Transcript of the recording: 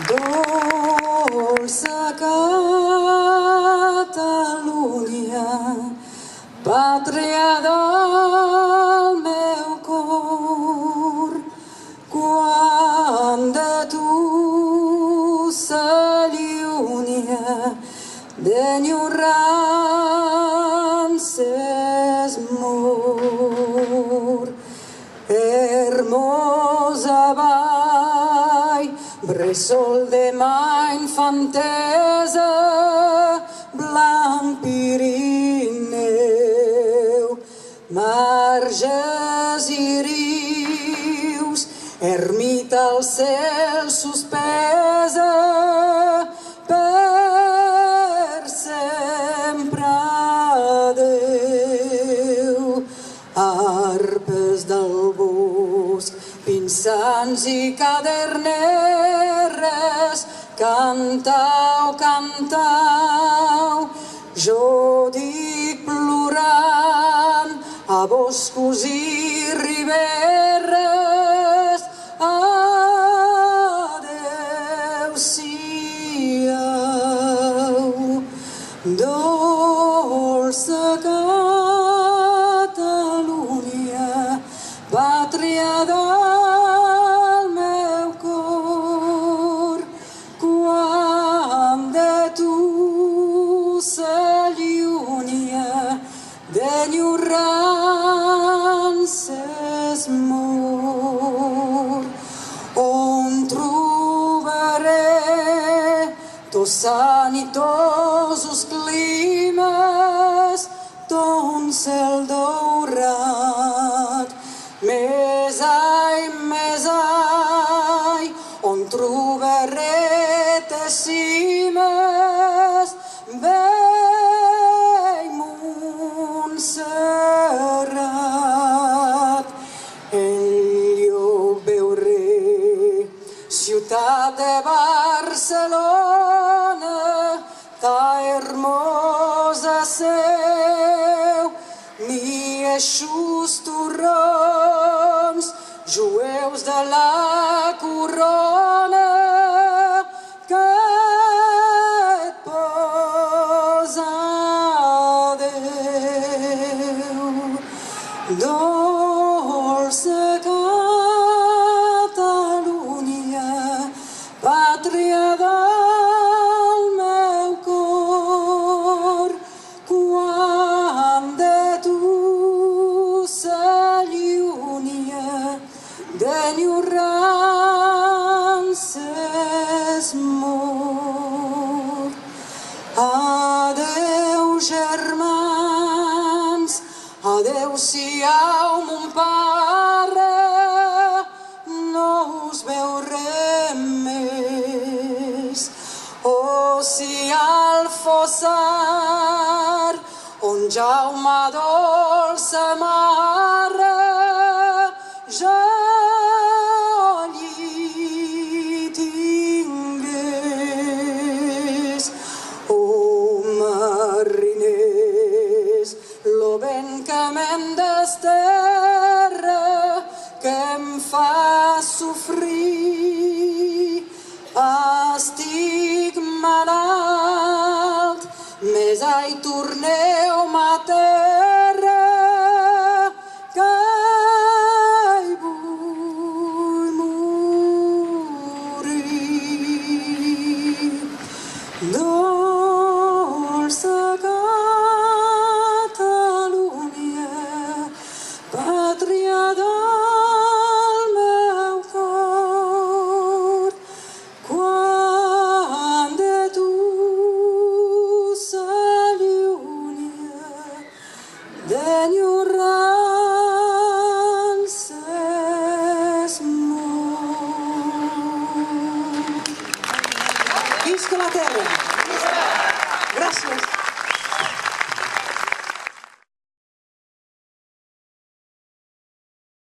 Dolça Catalunya, pàtria del meu cor, quan de tu s'allunya d'enyorances mor. Hermosa vall, bressol de ma infantesa, blanc Pirineu, marges i rius, ermita al cel suspesa, per sempre adeu. Arpes del bosc, pinsans i caderneres, cantau, cantau, jo dic plorant a boscos i riberes, adeu-siau. Dolça Catalunya, pàtria del meu cor, quan de tu s'allunya d'enyorances mor. On trobaré tos sanitosos climes, ton cel daurat, més ai, on trobaré tes cimes, vell Montserrat. Enlloc veuré ciutat de Barcelona, ta hermosa seu, ni eixos torrons, jueus de la corona, que et posa Déu. Dolça Catalunya, pàtria del meu cor, quan de tu s'allunya d'enyorances mor. Adeu, germans, adeu-siau, mon pare, no us veurem més. Oh, si al fossar, on Jaume dolça mare, jo allí tingués. Oh, mariners, lo vent que me'n desterra, que em fa sofrir. Estic malalt, més ai, torneu-me a terra, que hi vull morir. Dolça Catalunya, pàtria del meu cor, quan de tu s'allunya d'enyorances mor. Visca la terra!